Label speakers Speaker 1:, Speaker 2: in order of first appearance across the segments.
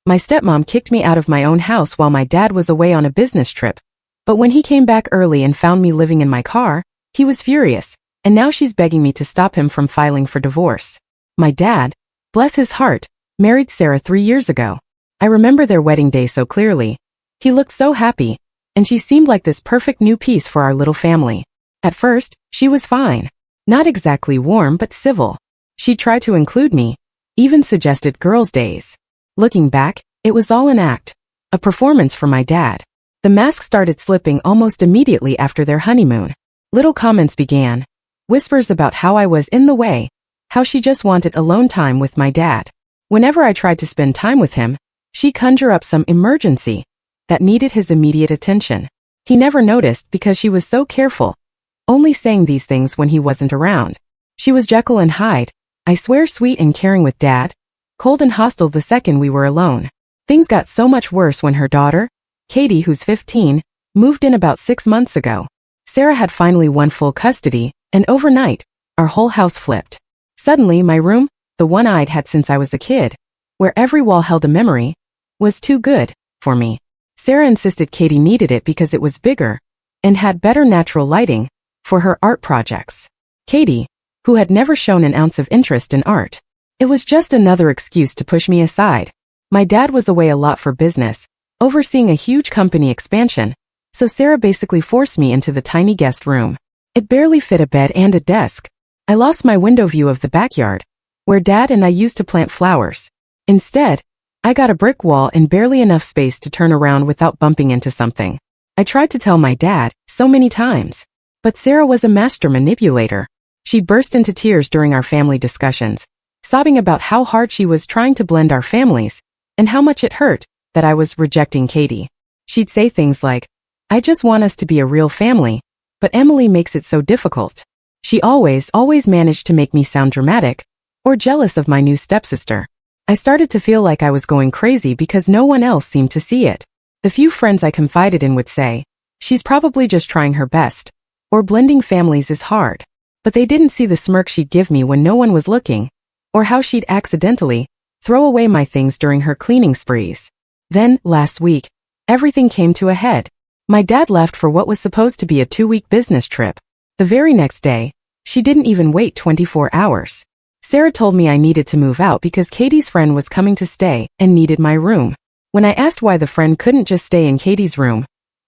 Speaker 1: My stepmom kicked me out of my own house while my dad was away on a business trip. But when he came back early and found me living in my car, he was furious, and now she's begging me to stop him from filing for divorce. My dad, bless his heart, married Sarah 3 years ago. I remember their wedding day so clearly. He looked so happy, and she seemed like this perfect new piece for our little family. At first, she was fine. Not exactly warm but civil. She tried to include me, even suggested girls' days. Looking back, it was all an act, a performance for my dad. The mask started slipping almost immediately after their honeymoon. Little comments began, whispers about how I was in the way, how she just wanted alone time with my dad. Whenever I tried to spend time with him, she'd conjure up some emergency that needed his immediate attention. He never noticed because she was so careful, only saying these things when he wasn't around. She was Jekyll and Hyde, I swear, sweet and caring with dad, cold and hostile the second we were alone. Things got so much worse when her daughter, Katie, who's 15, moved in about 6 months ago. Sarah had finally won full custody, and overnight, our whole house flipped. Suddenly my room, the one I'd had since I was a kid, where every wall held a memory, was too good for me. Sarah insisted Katie needed it because it was bigger and had better natural lighting for her art projects. Katie, who had never shown an ounce of interest in art. It was just another excuse to push me aside. My dad was away a lot for business, overseeing a huge company expansion, so Sarah basically forced me into the tiny guest room. It barely fit a bed and a desk. I lost my window view of the backyard, where Dad and I used to plant flowers. Instead, I got a brick wall and barely enough space to turn around without bumping into something. I tried to tell my dad so many times, but Sarah was a master manipulator. She burst into tears during our family discussions, sobbing about how hard she was trying to blend our families and how much it hurt that I was rejecting Katie. She'd say things like, "I just want us to be a real family, but Emily makes it so difficult." She always managed to make me sound dramatic or jealous of my new stepsister. I started to feel like I was going crazy because no one else seemed to see it. The few friends I confided in would say, "She's probably just trying her best," or "blending families is hard." But they didn't see the smirk she'd give me when no one was looking, or how she'd accidentally throw away my things during her cleaning sprees. Then, last week, everything came to a head. My dad left for what was supposed to be a 2-week business trip. The very next day, she didn't even wait 24 hours. Sarah told me I needed to move out because Katie's friend was coming to stay and needed my room. When I asked why the friend couldn't just stay in Katie's room,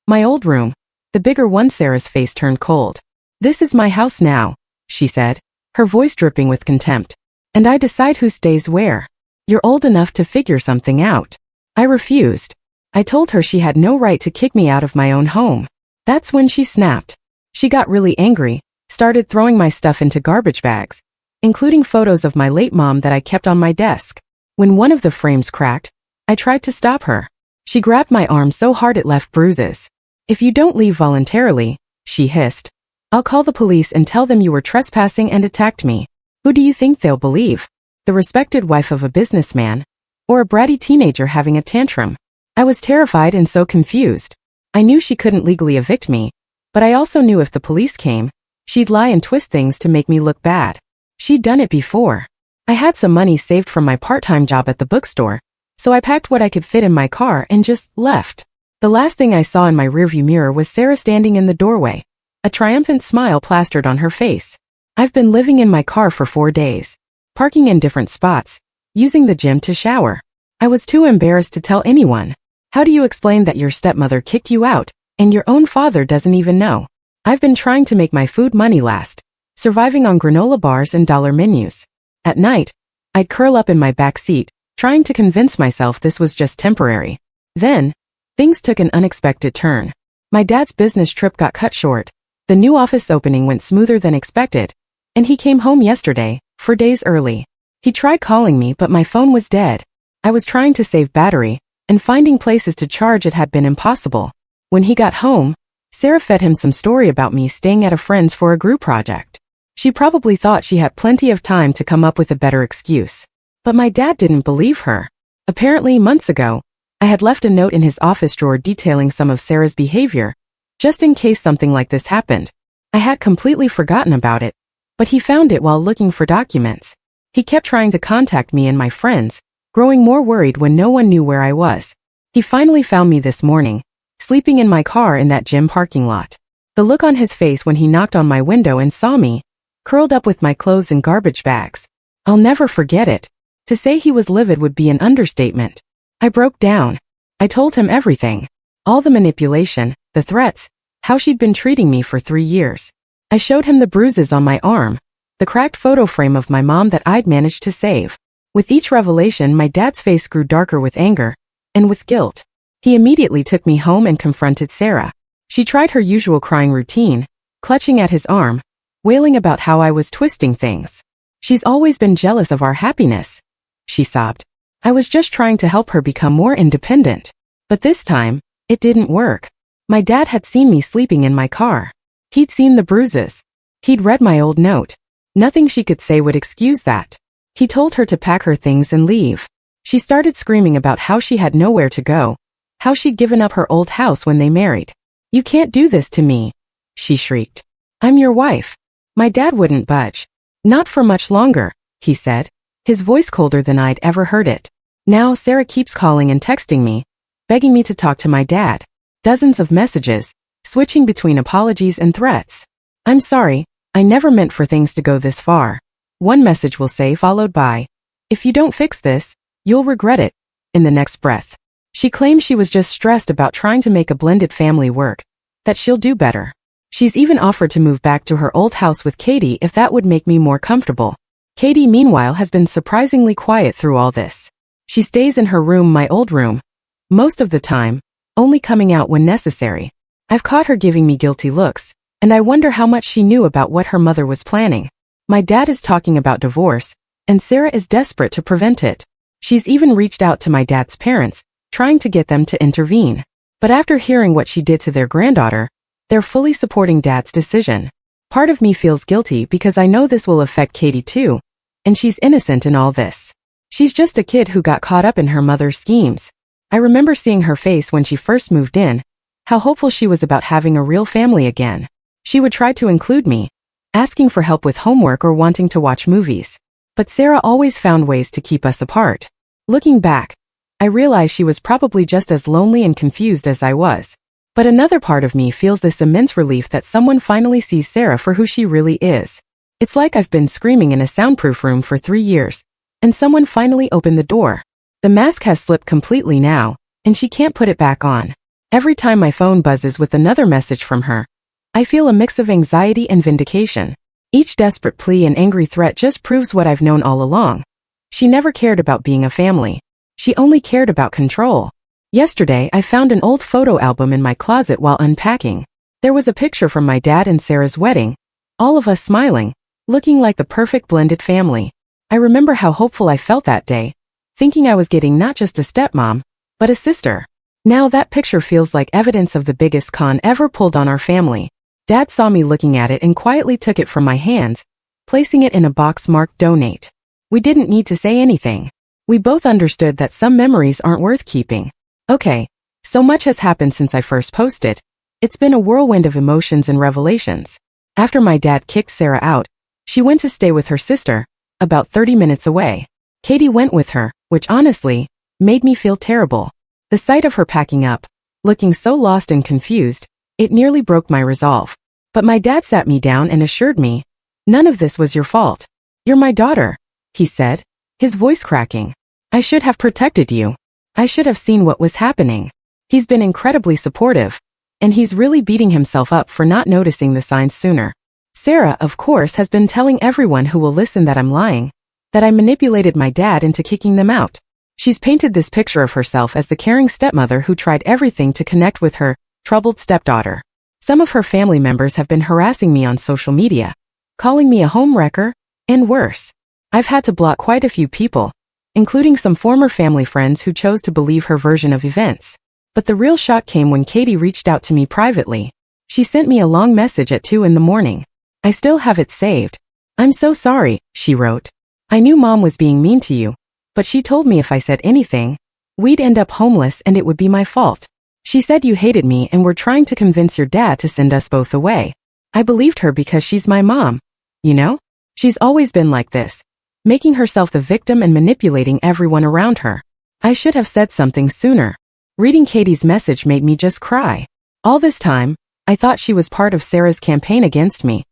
Speaker 1: my old room, the bigger one, Sarah's face turned cold. "This is my house now," she said, her voice dripping with contempt. "And I decide who stays where. You're old enough to figure something out." I refused. I told her she had no right to kick me out of my own home. That's when she snapped. She got really angry, started throwing my stuff into garbage bags, including photos of my late mom that I kept on my desk. When one of the frames cracked, I tried to stop her. She grabbed my arm so hard it left bruises. "If you don't leave voluntarily," she hissed, "I'll call the police and tell them you were trespassing and attacked me." Who do you think they'll believe? The respected wife of a businessman? Or a bratty teenager having a tantrum? I was terrified and so confused. I knew she couldn't legally evict me, but I also knew if the police came, she'd lie and twist things to make me look bad. She'd done it before. I had some money saved from my part-time job at the bookstore, so I packed what I could fit in my car and just left. The last thing I saw in my rearview mirror was Sarah standing in the doorway, a triumphant smile plastered on her face. I've been living in my car for 4 days, parking in different spots, using the gym to shower. I was too embarrassed to tell anyone. How do you explain that your stepmother kicked you out, and your own father doesn't even know? I've been trying to make my food money last, surviving on granola bars and dollar menus. At night, I'd curl up in my back seat, trying to convince myself this was just temporary. Then, things took an unexpected turn. My dad's business trip got cut short. The new office opening went smoother than expected, and he came home yesterday, 4 days early. He tried calling me, but my phone was dead. I was trying to save battery, and finding places to charge it had been impossible. When he got home, Sarah fed him some story about me staying at a friend's for a group project. She probably thought she had plenty of time to come up with a better excuse. But my dad didn't believe her. Apparently, months ago, I had left a note in his office drawer detailing some of Sarah's behavior, just in case something like this happened. I had completely forgotten about it, but he found it while looking for documents. He kept trying to contact me and my friends, growing more worried when no one knew where I was. He finally found me this morning, sleeping in my car in that gym parking lot. The look on his face when he knocked on my window and saw me, curled up with my clothes in garbage bags. I'll never forget it. To say he was livid would be an understatement. I broke down. I told him everything. All the manipulation, the threats, how she'd been treating me for 3 years. I showed him the bruises on my arm, the cracked photo frame of my mom that I'd managed to save. With each revelation, my dad's face grew darker with anger and with guilt. He immediately took me home and confronted Sarah. She tried her usual crying routine, clutching at his arm, wailing about how I was twisting things. She's always been jealous of our happiness, she sobbed. I was just trying to help her become more independent. But this time, it didn't work. My dad had seen me sleeping in my car. He'd seen the bruises. He'd read my old note. Nothing she could say would excuse that. He told her to pack her things and leave. She started screaming about how she had nowhere to go, how she'd given up her old house when they married. You can't do this to me, she shrieked. I'm your wife. My dad wouldn't budge. Not for much longer, he said, his voice colder than I'd ever heard it. Now Sarah keeps calling and texting me, begging me to talk to my dad. Dozens of messages, switching between apologies and threats. I'm sorry, I never meant for things to go this far. One message will say followed by, if you don't fix this, you'll regret it, in the next breath. She claims she was just stressed about trying to make a blended family work, that she'll do better. She's even offered to move back to her old house with Katie if that would make me more comfortable. Katie, meanwhile, has been surprisingly quiet through all this. She stays in her room, my old room, most of the time, only coming out when necessary. I've caught her giving me guilty looks, and I wonder how much she knew about what her mother was planning. My dad is talking about divorce, and Sarah is desperate to prevent it. She's even reached out to my dad's parents, trying to get them to intervene. But after hearing what she did to their granddaughter, they're fully supporting Dad's decision. Part of me feels guilty because I know this will affect Katie too, and she's innocent in all this. She's just a kid who got caught up in her mother's schemes. I remember seeing her face when she first moved in, how hopeful she was about having a real family again. She would try to include me, asking for help with homework or wanting to watch movies. But Sarah always found ways to keep us apart. Looking back, I realize she was probably just as lonely and confused as I was. But another part of me feels this immense relief that someone finally sees Sarah for who she really is. It's like I've been screaming in a soundproof room for 3 years, and someone finally opened the door. The mask has slipped completely now, and she can't put it back on. Every time my phone buzzes with another message from her, I feel a mix of anxiety and vindication. Each desperate plea and angry threat just proves what I've known all along. She never cared about being a family. She only cared about control. Yesterday, I found an old photo album in my closet while unpacking. There was a picture from my dad and Sarah's wedding, all of us smiling, looking like the perfect blended family. I remember how hopeful I felt that day, thinking I was getting not just a stepmom, but a sister. Now that picture feels like evidence of the biggest con ever pulled on our family. Dad saw me looking at it and quietly took it from my hands, placing it in a box marked donate. We didn't need to say anything. We both understood that some memories aren't worth keeping. Okay, so much has happened since I first posted. It's been a whirlwind of emotions and revelations. After my dad kicked Sarah out, she went to stay with her sister, about 30 minutes away. Katie went with her, which honestly, made me feel terrible. The sight of her packing up, looking so lost and confused, it nearly broke my resolve. But my dad sat me down and assured me, none of this was your fault. You're my daughter, he said, his voice cracking. I should have protected you. I should have seen what was happening. He's been incredibly supportive, and he's really beating himself up for not noticing the signs sooner. Sarah, of course, has been telling everyone who will listen that I'm lying, that I manipulated my dad into kicking them out. She's painted this picture of herself as the caring stepmother who tried everything to connect with her troubled stepdaughter. Some of her family members have been harassing me on social media, calling me a homewrecker, and worse. I've had to block quite a few people, including some former family friends who chose to believe her version of events. But the real shock came when Katie reached out to me privately. She sent me a long message at 2 a.m. I still have it saved. I'm so sorry, she wrote. I knew Mom was being mean to you, but she told me if I said anything, we'd end up homeless and it would be my fault. She said you hated me and were trying to convince your dad to send us both away. I believed her because she's my mom. You know? She's always been like this. making herself the victim and manipulating everyone around her. I should have said something sooner. Reading Katie's message made me just cry. All this time, I thought she was part of Sarah's campaign against me,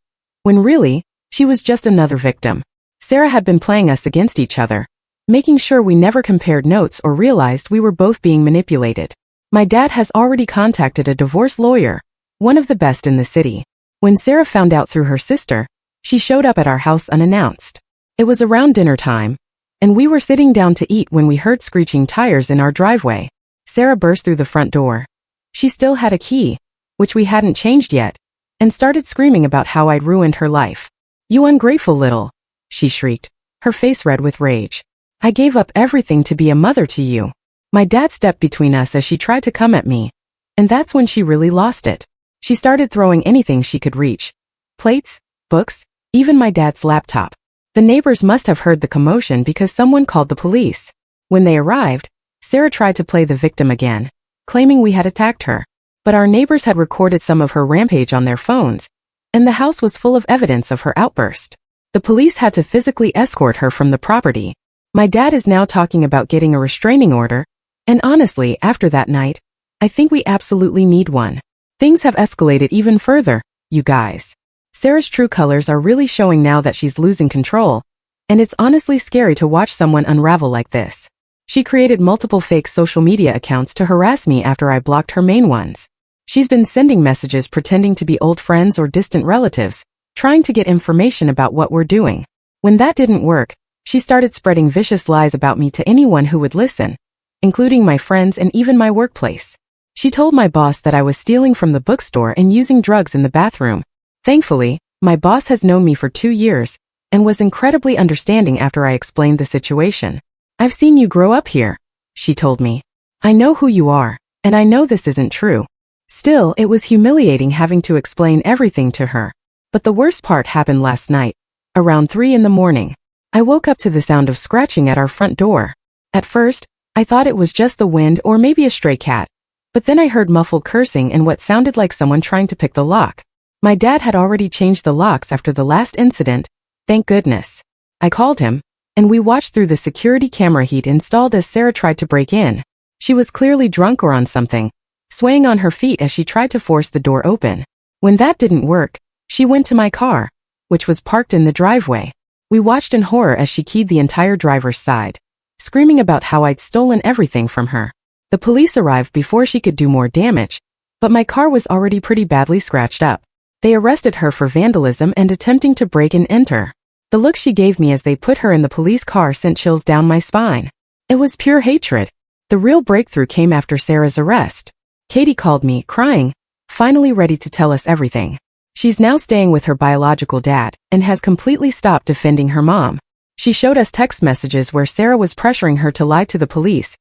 Speaker 1: when really, she was just another victim. Sarah had been playing us against each other, making sure we never compared notes or realized we were both being manipulated. My dad has already contacted a divorce lawyer, one of the best in the city. When Sarah found out through her sister, she showed up at our house unannounced. It was around dinner time, and we were sitting down to eat when we heard screeching tires in our driveway. Sarah burst through the front door. She still had a key, which we hadn't changed yet, and started screaming about how I'd ruined her life. "You ungrateful little," she shrieked, her face red with rage. "I gave up everything to be a mother to you." My dad stepped between us as she tried to come at me, and that's when she really lost it. She started throwing anything she could reach. Plates, books, even my dad's laptop. The neighbors must have heard the commotion because someone called the police. When they arrived, Sarah tried to play the victim again, claiming we had attacked her. But our neighbors had recorded some of her rampage on their phones, and the house was full of evidence of her outburst. The police had to physically escort her from the property. My dad is now talking about getting a restraining order, and honestly, after that night, I think we absolutely need one. Things have escalated even further, you guys. Sarah's true colors are really showing now that she's losing control, and it's honestly scary to watch someone unravel like this. She created multiple fake social media accounts to harass me after I blocked her main ones. She's been sending messages pretending to be old friends or distant relatives, trying to get information about what we're doing. When that didn't work, she started spreading vicious lies about me to anyone who would listen, including my friends and even my workplace. She told my boss that I was stealing from the bookstore and using drugs in the bathroom. Thankfully, my boss has known me for 2 years and was incredibly understanding after I explained the situation. "I've seen you grow up here," she told me. "I know who you are, and I know this isn't true." Still, it was humiliating having to explain everything to her. But the worst part happened last night, around 3 in the morning. I woke up to the sound of scratching at our front door. At first, I thought it was just the wind or maybe a stray cat. But then I heard muffled cursing and what sounded like someone trying to pick the lock. My dad had already changed the locks after the last incident, thank goodness. I called him, and we watched through the security camera he'd installed as Sarah tried to break in. She was clearly drunk or on something, swaying on her feet as she tried to force the door open. When that didn't work, she went to my car, which was parked in the driveway. We watched in horror as she keyed the entire driver's side, screaming about how I'd stolen everything from her. The police arrived before she could do more damage, but my car was already pretty badly scratched up. They arrested her for vandalism and attempting to break and enter. The look she gave me as they put her in the police car sent chills down my spine. It was pure hatred. The real breakthrough came after Sarah's arrest. Katie called me, crying, finally ready to tell us everything. She's now staying with her biological dad and has completely stopped defending her mom. She showed us text messages where Sarah was pressuring her to lie to the police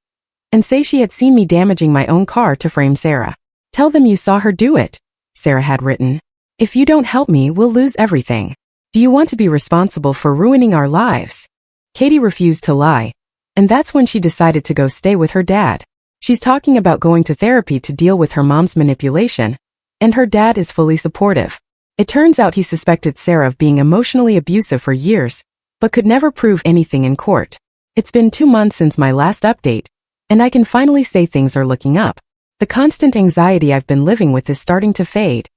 Speaker 1: and say she had seen me damaging my own car to frame Sarah. "Tell them you saw her do it," Sarah had written. "If you don't help me, we'll lose everything. Do you want to be responsible for ruining our lives?" Katie refused to lie, and that's when she decided to go stay with her dad. She's talking about going to therapy to deal with her mom's manipulation, and her dad is fully supportive. It turns out he suspected Sarah of being emotionally abusive for years, but could never prove anything in court. It's been 2 months since my last update, and I can finally say things are looking up. The constant anxiety I've been living with is starting to fade,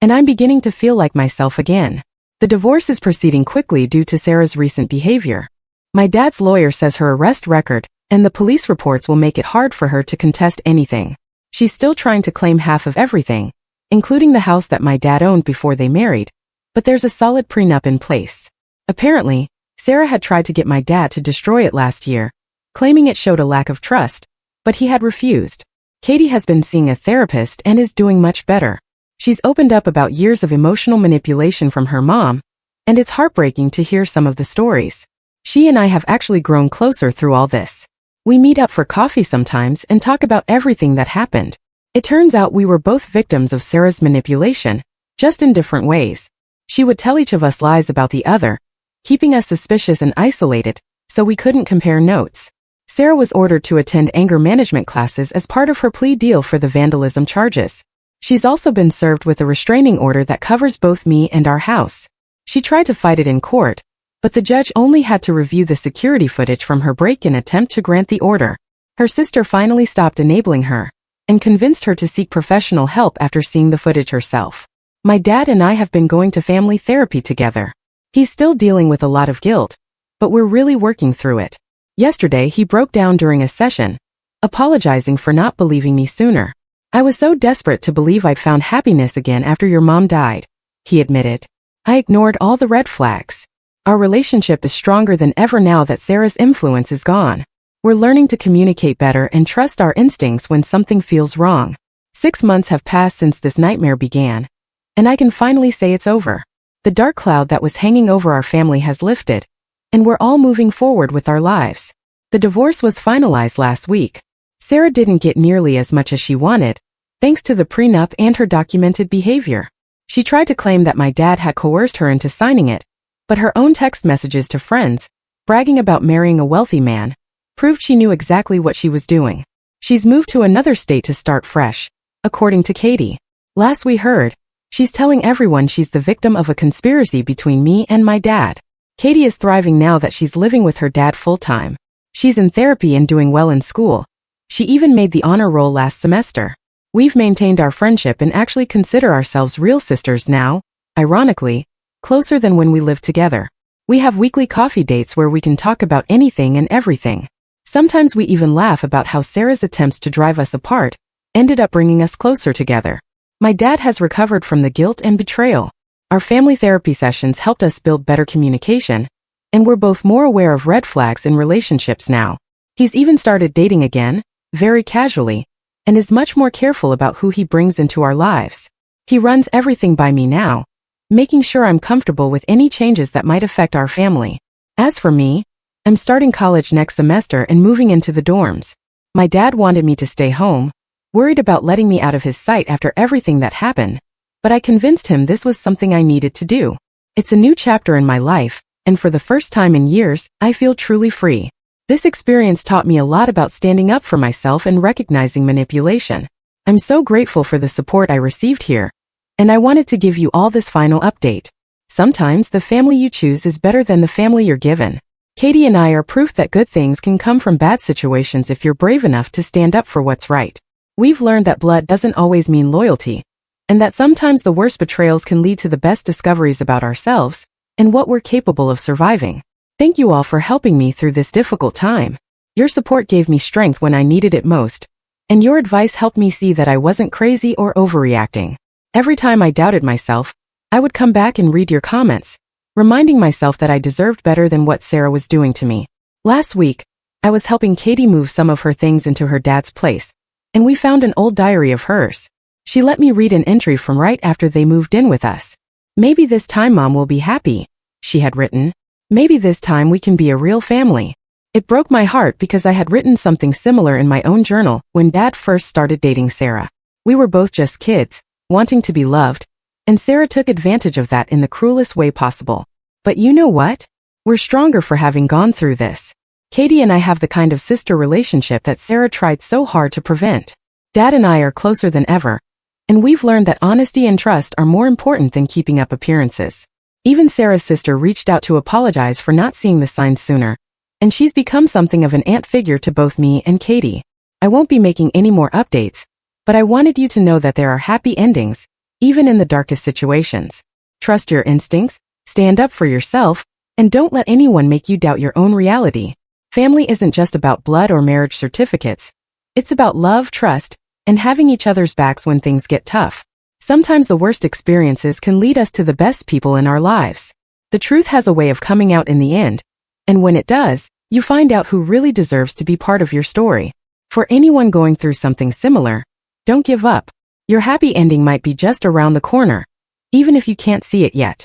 Speaker 1: and I'm beginning to feel like myself again. The divorce is proceeding quickly due to Sarah's recent behavior. My dad's lawyer says her arrest record and the police reports will make it hard for her to contest anything. She's still trying to claim half of everything, including the house that my dad owned before they married, but there's a solid prenup in place. Apparently, Sarah had tried to get my dad to destroy it last year, claiming it showed a lack of trust, but he had refused. Katie has been seeing a therapist and is doing much better. She's opened up about years of emotional manipulation from her mom, and it's heartbreaking to hear some of the stories. She and I have actually grown closer through all this. We meet up for coffee sometimes and talk about everything that happened. It turns out we were both victims of Sarah's manipulation, just in different ways. She would tell each of us lies about the other, keeping us suspicious and isolated, so we couldn't compare notes. Sarah was ordered to attend anger management classes as part of her plea deal for the vandalism charges. She's also been served with a restraining order that covers both me and our house. She tried to fight it in court, but the judge only had to review the security footage from her break-in attempt to grant the order. Her sister finally stopped enabling her and convinced her to seek professional help after seeing the footage herself. My dad and I have been going to family therapy together. He's still dealing with a lot of guilt, but we're really working through it. Yesterday, he broke down during a session, apologizing for not believing me sooner. I was so desperate to believe I'd found happiness again after your mom died, he admitted. I ignored all the red flags. Our relationship is stronger than ever now that Sarah's influence is gone. We're learning to communicate better and trust our instincts when something feels wrong. 6 months have passed since this nightmare began, and I can finally say it's over. The dark cloud that was hanging over our family has lifted, and we're all moving forward with our lives. The divorce was finalized last week. Sarah didn't get nearly as much as she wanted, thanks to the prenup and her documented behavior. She tried to claim that my dad had coerced her into signing it, but her own text messages to friends, bragging about marrying a wealthy man, proved she knew exactly what she was doing. She's moved to another state to start fresh, according to Katie. Last we heard, she's telling everyone she's the victim of a conspiracy between me and my dad. Katie is thriving now that she's living with her dad full-time. She's in therapy and doing well in school. She even made the honor roll last semester. We've maintained our friendship and actually consider ourselves real sisters now, ironically, closer than when we lived together. We have weekly coffee dates where we can talk about anything and everything. Sometimes we even laugh about how Sarah's attempts to drive us apart ended up bringing us closer together. My dad has recovered from the guilt and betrayal. Our family therapy sessions helped us build better communication, and we're both more aware of red flags in relationships now. He's even started dating again, very casually, and is much more careful about who he brings into our lives. He runs everything by me now, making sure I'm comfortable with any changes that might affect our family. As for me, I'm starting college next semester and moving into the dorms. My dad wanted me to stay home, worried about letting me out of his sight after everything that happened, but I convinced him this was something I needed to do. It's a new chapter in my life, and for the first time in years, I feel truly free. This experience taught me a lot about standing up for myself and recognizing manipulation. I'm so grateful for the support I received here, and I wanted to give you all this final update. Sometimes the family you choose is better than the family you're given. Katie and I are proof that good things can come from bad situations if you're brave enough to stand up for what's right. We've learned that blood doesn't always mean loyalty, and that sometimes the worst betrayals can lead to the best discoveries about ourselves and what we're capable of surviving. Thank you all for helping me through this difficult time. Your support gave me strength when I needed it most, and your advice helped me see that I wasn't crazy or overreacting. Every time I doubted myself, I would come back and read your comments, reminding myself that I deserved better than what Sarah was doing to me. Last week, I was helping Katie move some of her things into her dad's place, and we found an old diary of hers. She let me read an entry from right after they moved in with us. Maybe this time Mom will be happy, she had written. Maybe this time we can be a real family. It broke my heart because I had written something similar in my own journal when Dad first started dating Sarah. We were both just kids, wanting to be loved, and Sarah took advantage of that in the cruelest way possible. But you know what? We're stronger for having gone through this. Katie and I have the kind of sister relationship that Sarah tried so hard to prevent. Dad and I are closer than ever, and we've learned that honesty and trust are more important than keeping up appearances. Even Sarah's sister reached out to apologize for not seeing the signs sooner, and she's become something of an aunt figure to both me and Katie. I won't be making any more updates, but I wanted you to know that there are happy endings, even in the darkest situations. Trust your instincts, stand up for yourself, and don't let anyone make you doubt your own reality. Family isn't just about blood or marriage certificates. It's about love, trust, and having each other's backs when things get tough. Sometimes the worst experiences can lead us to the best people in our lives. The truth has a way of coming out in the end, and when it does, you find out who really deserves to be part of your story. For anyone going through something similar, don't give up. Your happy ending might be just around the corner, even if you can't see it yet.